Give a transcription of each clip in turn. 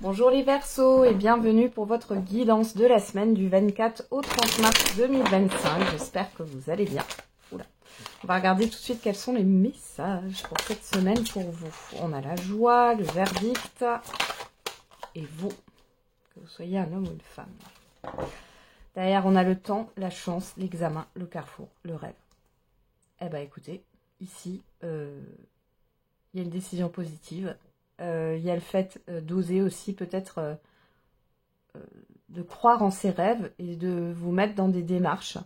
Bonjour les Verseaux et bienvenue pour votre guidance de la semaine du 24 au 30 mars 2025. J'espère que vous allez bien. Oula. On va regarder tout de suite quels sont les messages pour cette semaine pour vous. On a la joie, le verdict et vous, que vous soyez un homme ou une femme. Derrière, on a le temps, la chance, l'examen, le carrefour, le rêve. Eh bien, écoutez, ici, il y a une décision positive. Il y a le fait d'oser aussi peut-être de croire en ses rêves et de vous mettre dans des démarches.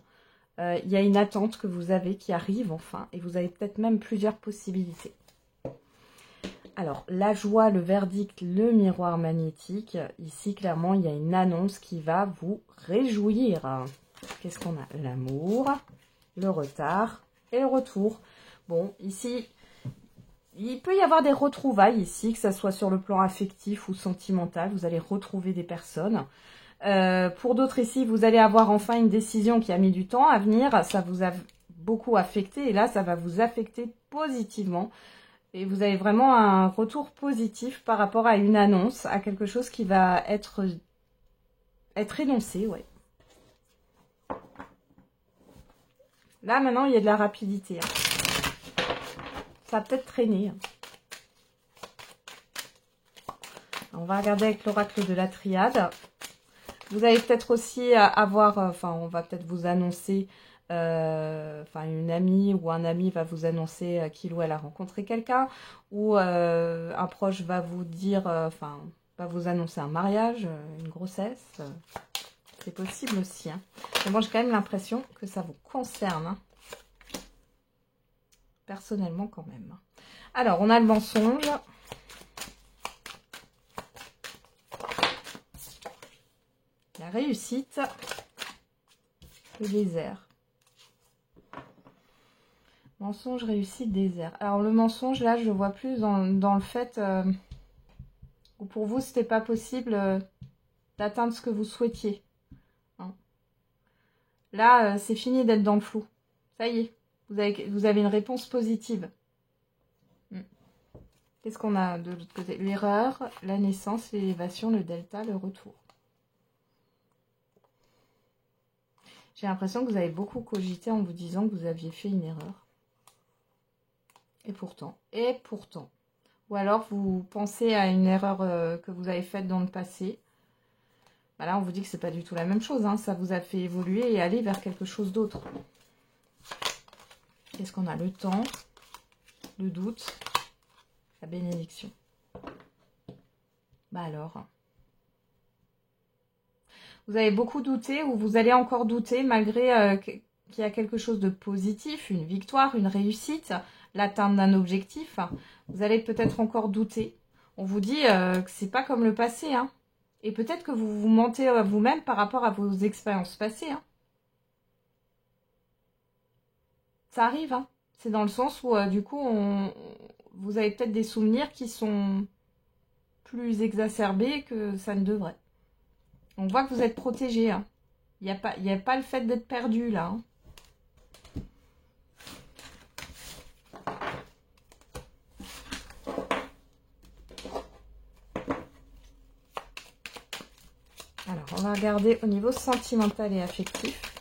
Il y a une attente que vous avez qui arrive enfin et vous avez peut-être même plusieurs possibilités. Alors, la joie, le verdict, le miroir magnétique. Ici, clairement, il y a une annonce qui va vous réjouir. Qu'est-ce qu'on a? L'amour, le retard et le retour. Bon, ici... il peut y avoir des retrouvailles ici, que ce soit sur le plan affectif ou sentimental. Vous allez retrouver des personnes. Pour d'autres ici, vous allez avoir enfin une décision qui a mis du temps à venir. Ça vous a beaucoup affecté et là, ça va vous affecter positivement. Et vous avez vraiment un retour positif par rapport à une annonce, à quelque chose qui va être énoncé. Ouais. Là, maintenant, il y a de la rapidité. Ça va peut-être traîner. On va regarder avec l'oracle de la triade. Vous allez peut-être aussi avoir, on va peut-être vous annoncer, une amie ou un ami va vous annoncer qu'il ou elle a rencontré quelqu'un, ou un proche va vous dire, va vous annoncer un mariage, une grossesse. C'est possible aussi. Mais moi, j'ai quand même l'impression que ça vous concerne. Personnellement, quand même. Alors, on a le mensonge. La réussite. Le désert. Mensonge, réussite, désert. Alors, le mensonge, là, je le vois plus dans le fait où pour vous, c'était pas possible d'atteindre ce que vous souhaitiez. Là, c'est fini d'être dans le flou. Ça y est, vous avez une réponse positive. Qu'est-ce qu'on a de l'autre côté? L'erreur, la naissance, l'élévation, le delta, le retour. J'ai l'impression que vous avez beaucoup cogité en vous disant que vous aviez fait une erreur. Et pourtant. Ou alors vous pensez à une erreur que vous avez faite dans le passé. Bah là, on vous dit que c'est pas du tout la même chose. Ça vous a fait évoluer et aller vers quelque chose d'autre. Qu'est-ce qu'on a? Le temps, le doute, la bénédiction. Bah alors... vous avez beaucoup douté ou vous allez encore douter malgré qu'il y a quelque chose de positif, une victoire, une réussite, l'atteinte d'un objectif. Vous allez peut-être encore douter. On vous dit que c'est pas comme le passé. Et peut-être que vous vous mentez à vous-même par rapport à vos expériences passées. Ça arrive. C'est dans le sens où du coup, vous avez peut-être des souvenirs qui sont plus exacerbés que ça ne devrait. On voit que vous êtes protégé. Il n'y a pas le fait d'être perdu là. Alors, on va regarder au niveau sentimental et affectif.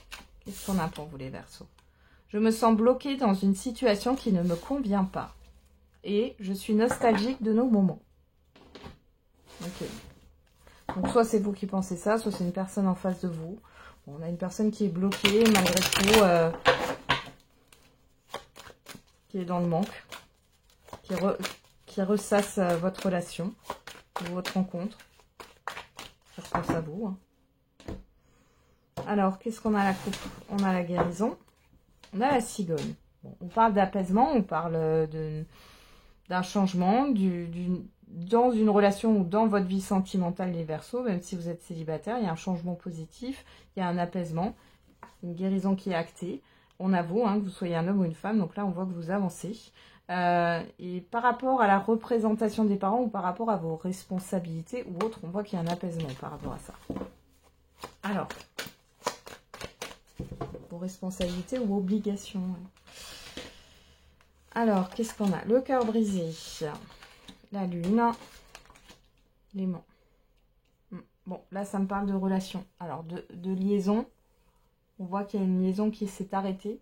Qu'est-ce qu'on a pour vous les Verseaux? Je me sens bloquée dans une situation qui ne me convient pas. Et je suis nostalgique de nos moments. Ok. Donc, soit c'est vous qui pensez ça, soit c'est une personne en face de vous. Bon, on a une personne qui est bloquée, malgré tout, qui est dans le manque, qui ressasse votre relation, ou votre rencontre. Ça se passe à vous. Alors, qu'est-ce qu'on a à la coupe? On a la guérison, on a la cigogne. Bon, on parle d'apaisement, on parle d'un changement, dans une relation ou dans votre vie sentimentale, les Verseaux, même si vous êtes célibataire, il y a un changement positif, il y a un apaisement, une guérison qui est actée. On avoue que vous soyez un homme ou une femme, donc là on voit que vous avancez. Et par rapport à la représentation des parents ou par rapport à vos responsabilités ou autres, on voit qu'il y a un apaisement par rapport à ça. Alors, vos responsabilités ou obligations. Ouais. Alors, qu'est-ce qu'on a? Le cœur brisé, la lune, l'aimant. Bon, là, ça me parle de relation. Alors, de liaison. On voit qu'il y a une liaison qui s'est arrêtée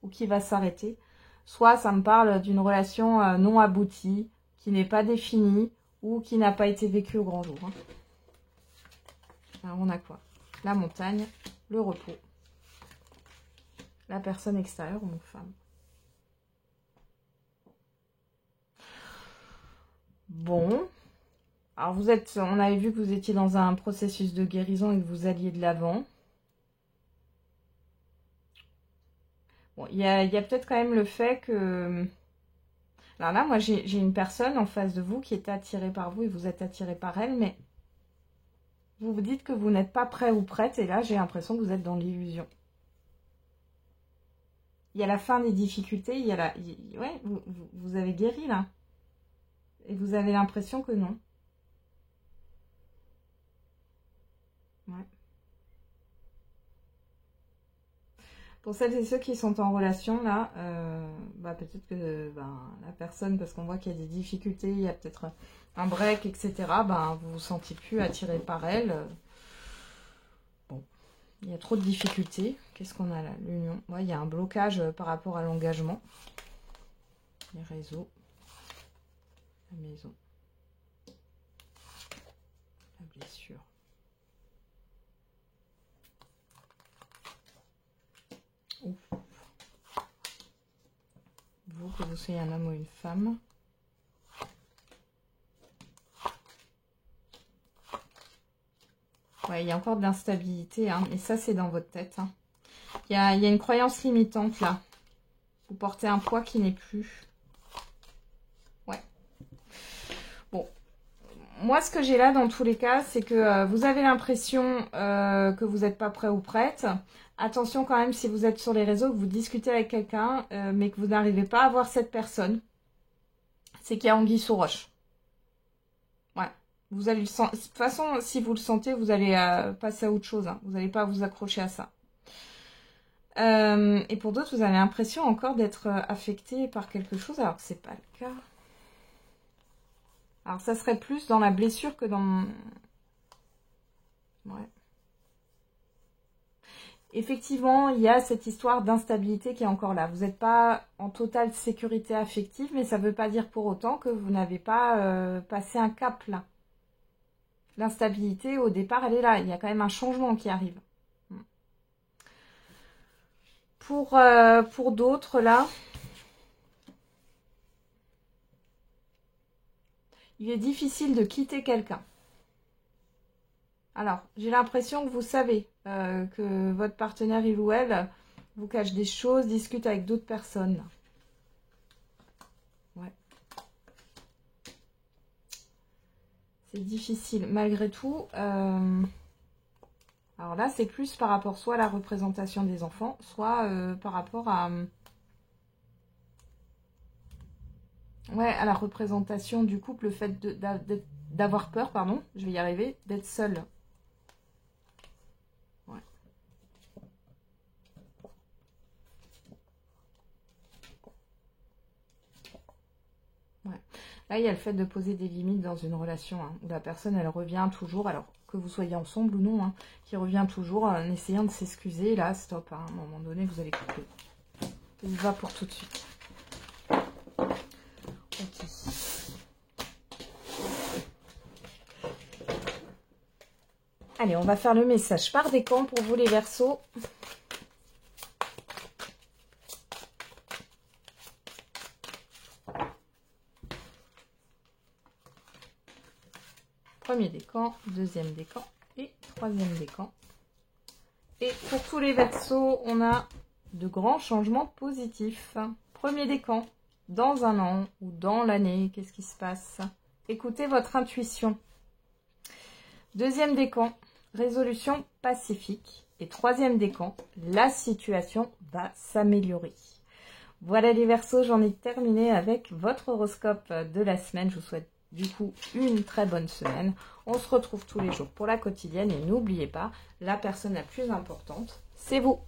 ou qui va s'arrêter. Soit ça me parle d'une relation non aboutie, qui n'est pas définie ou qui n'a pas été vécue au grand jour. Hein. Alors, on a quoi? La montagne, le repos, la personne extérieure ou femme. Bon. Alors, on avait vu que vous étiez dans un processus de guérison et que vous alliez de l'avant. Bon, il y a peut-être quand même le fait que... Alors là, moi, j'ai une personne en face de vous qui est attirée par vous et vous êtes attiré par elle, mais vous vous dites que vous n'êtes pas prêt ou prête, et là, j'ai l'impression que vous êtes dans l'illusion. Il y a la fin des difficultés, il y a la... Ouais, vous avez guéri, là. Et vous avez l'impression que non. Ouais. Pour celles et ceux qui sont en relation, là, peut-être que la personne, parce qu'on voit qu'il y a des difficultés, il y a peut-être un break, etc., vous vous sentez plus attiré par elle. Bon, il y a trop de difficultés. Qu'est-ce qu'on a là? L'union. Ouais, il y a un blocage par rapport à l'engagement. Les réseaux. La maison. La blessure. Ouf. Vous, que vous soyez un homme ou une femme. Ouais, il y a encore de l'instabilité, hein, mais ça, c'est dans votre tête. Hein. Il y a une croyance limitante, là. Vous portez un poids qui n'est plus. Ouais. Bon. Moi, ce que j'ai là, dans tous les cas, c'est que vous avez l'impression que vous n'êtes pas prêt ou prête. Attention quand même, si vous êtes sur les réseaux, que vous discutez avec quelqu'un, mais que vous n'arrivez pas à voir cette personne, c'est qu'il y a anguille sous roche. Ouais. Vous allez le sentir. De toute façon, si vous le sentez, vous allez passer à autre chose. Hein. Vous n'allez pas vous accrocher à ça. Et pour d'autres, vous avez l'impression encore d'être affecté par quelque chose, alors que c'est pas le cas. Alors, ça serait plus dans la blessure que dans... Ouais. Effectivement, il y a cette histoire d'instabilité qui est encore là. Vous n'êtes pas en totale sécurité affective, mais ça ne veut pas dire pour autant que vous n'avez pas passé un cap là. L'instabilité, au départ, elle est là. Il y a quand même un changement qui arrive. Pour d'autres, là, il est difficile de quitter quelqu'un. Alors, j'ai l'impression que vous savez que votre partenaire, il ou elle, vous cache des choses, discute avec d'autres personnes. Ouais. C'est difficile. Malgré tout, alors là, c'est plus par rapport soit à la représentation des enfants, soit par rapport à... Ouais, à la représentation du couple, le fait d'avoir peur, pardon, je vais y arriver, d'être seul. Ouais. Ouais. Là, il y a le fait de poser des limites dans une relation, hein, où la personne, elle revient toujours, alors que vous soyez ensemble ou non, hein, qui revient toujours en essayant de s'excuser. Là, stop, hein, à un moment donné, vous allez couper. Il va pour tout de suite. Ok. Allez, on va faire le message par décan pour vous les Verseaux. Premier décan, deuxième décan et troisième décan. Et pour tous les Verseaux, on a de grands changements positifs. Premier décan, dans un an ou dans l'année, qu'est-ce qui se passe? Écoutez votre intuition. Deuxième décan, résolution pacifique. Et troisième décan, la situation va s'améliorer. Voilà les Verseaux, j'en ai terminé avec votre horoscope de la semaine. Je vous souhaite du coup une très bonne semaine. On se retrouve tous les jours pour la quotidienne. Et n'oubliez pas, la personne la plus importante, c'est vous.